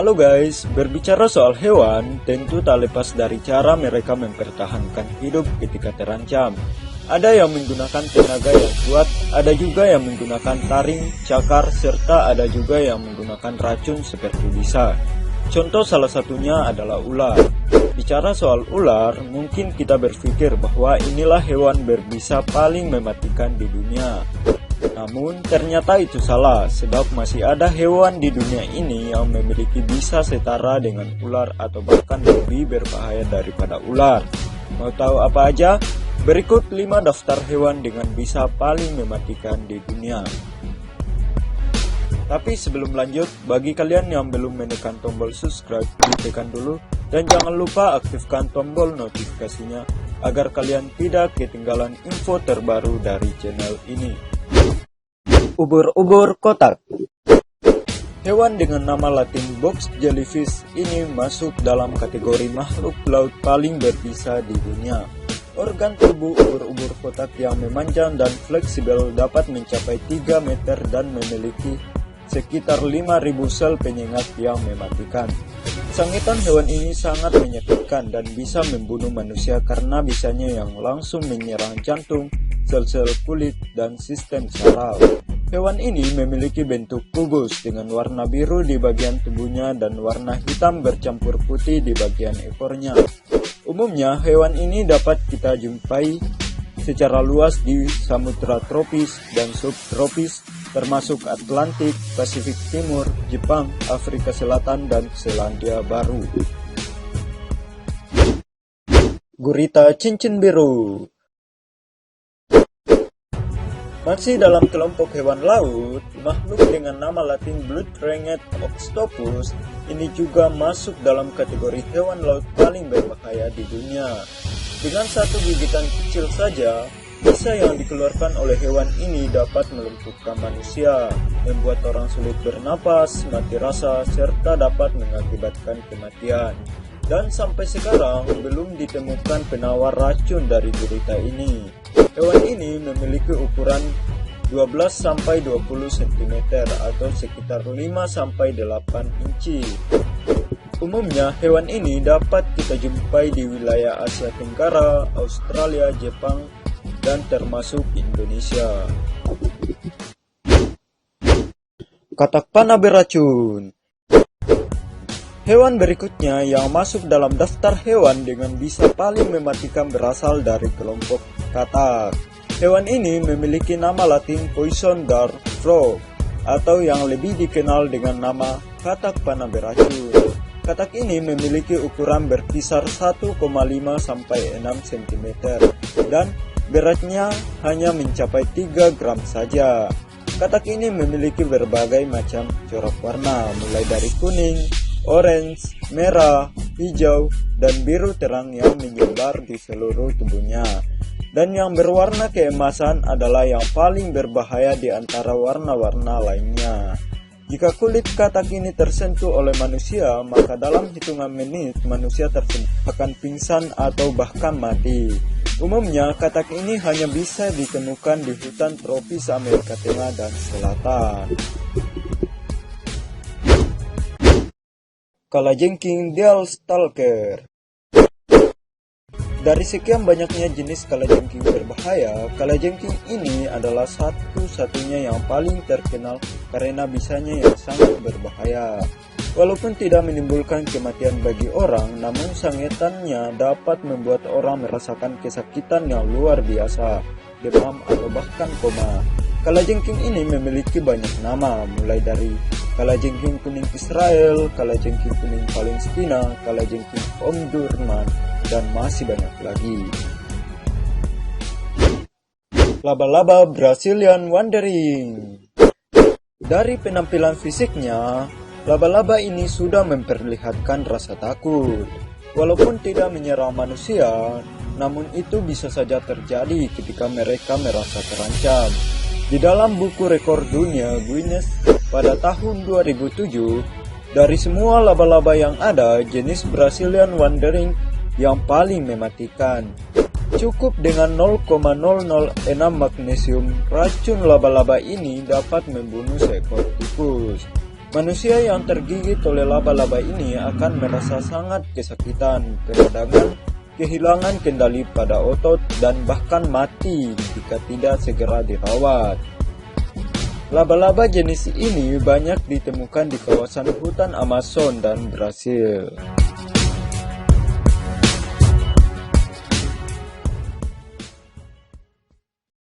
Halo guys, berbicara soal hewan, tentu tak lepas dari cara mereka mempertahankan hidup ketika terancam. Ada yang menggunakan tenaga yang kuat, ada juga yang menggunakan taring, cakar, serta ada juga yang menggunakan racun seperti bisa. Contoh salah satunya adalah ular. Bicara soal ular, mungkin kita berpikir bahwa inilah hewan berbisa paling mematikan di dunia. Namun ternyata itu salah, sebab masih ada hewan di dunia ini yang memiliki bisa setara dengan ular atau bahkan lebih berbahaya daripada ular. Mau tahu apa aja? Berikut 5 daftar hewan dengan bisa paling mematikan di dunia. Tapi sebelum lanjut, bagi kalian yang belum menekan tombol subscribe, ditekan dulu. Dan jangan lupa aktifkan tombol notifikasinya, agar kalian tidak ketinggalan info terbaru dari channel ini. Ubur-ubur kotak. Hewan dengan nama latin box jellyfish ini masuk dalam kategori makhluk laut paling berbisa di dunia. Organ tubuh ubur-ubur kotak yang memanjang dan fleksibel dapat mencapai 3 meter dan memiliki sekitar 5.000 sel penyengat yang mematikan. Sangitan hewan ini sangat menyakitkan dan bisa membunuh manusia karena bisanya yang langsung menyerang jantung, sel-sel kulit, dan sistem saraf. Hewan ini memiliki bentuk kubus dengan warna biru di bagian tubuhnya dan warna hitam bercampur putih di bagian ekornya. Umumnya hewan ini dapat kita jumpai secara luas di samudra tropis dan subtropis, termasuk Atlantik, Pasifik Timur, Jepang, Afrika Selatan, dan Selandia Baru. Gurita cincin biru. Masih dalam kelompok hewan laut, makhluk dengan nama latin blood-ringed octopus ini juga masuk dalam kategori hewan laut paling berbahaya di dunia. Dengan satu gigitan kecil saja, bisa yang dikeluarkan oleh hewan ini dapat melumpuhkan manusia, membuat orang sulit bernapas, mati rasa, serta dapat mengakibatkan kematian. Dan sampai sekarang belum ditemukan penawar racun dari gurita ini. Hewan ini memiliki ukuran 12-20 cm atau sekitar 5-8 inci. Umumnya hewan ini dapat kita jumpai di wilayah Asia Tenggara, Australia, Jepang, dan termasuk Indonesia. Katak panah beracun. Hewan berikutnya yang masuk dalam daftar hewan dengan bisa paling mematikan berasal dari kelompok katak. Hewan ini memiliki nama latin poison dart frog, atau yang lebih dikenal dengan nama katak panah beracun. Katak ini memiliki ukuran berkisar 1,5 sampai 6 cm dan beratnya hanya mencapai 3 gram saja. Katak ini memiliki berbagai macam corak warna, mulai dari kuning, orange, merah, hijau, dan biru terang yang menyebar di seluruh tubuhnya. Dan yang berwarna keemasan adalah yang paling berbahaya di antara warna-warna lainnya. Jika kulit katak ini tersentuh oleh manusia, maka dalam hitungan menit manusia tersebut akan pingsan atau bahkan mati. Umumnya katak ini hanya bisa ditemukan di hutan tropis Amerika Tengah dan Selatan. Kalajengking Deal Stalker. Dari sekian banyaknya jenis kalajengking berbahaya, kalajengking ini adalah satu-satunya yang paling terkenal karena bisanya yang sangat berbahaya. Walaupun tidak menimbulkan kematian bagi orang, namun sangitannya dapat membuat orang merasakan kesakitan yang luar biasa, demam atau bahkan koma. Kalajengking ini memiliki banyak nama, mulai dari kalajengking kuning Israel, kalajengking kuning Palestina, kalajengking Omdurman, dan masih banyak lagi. Laba-laba Brazilian Wandering. Dari penampilan fisiknya, laba-laba ini sudah memperlihatkan rasa takut. Walaupun tidak menyerang manusia, namun itu bisa saja terjadi ketika mereka merasa terancam. Di dalam buku rekor dunia Guinness pada tahun 2007, dari semua laba-laba yang ada, jenis Brazilian Wandering yang paling mematikan. Cukup dengan 0,006 magnesium, racun laba-laba ini dapat membunuh seekor tikus. Manusia yang tergigit oleh laba-laba ini akan merasa sangat tergigit oleh laba-laba ini akan merasa sangat kesakitan, peradangan, kehilangan kendali pada otot, dan bahkan mati jika tidak segera dirawat. Laba-laba jenis ini banyak ditemukan di kawasan hutan Amazon dan Brasil.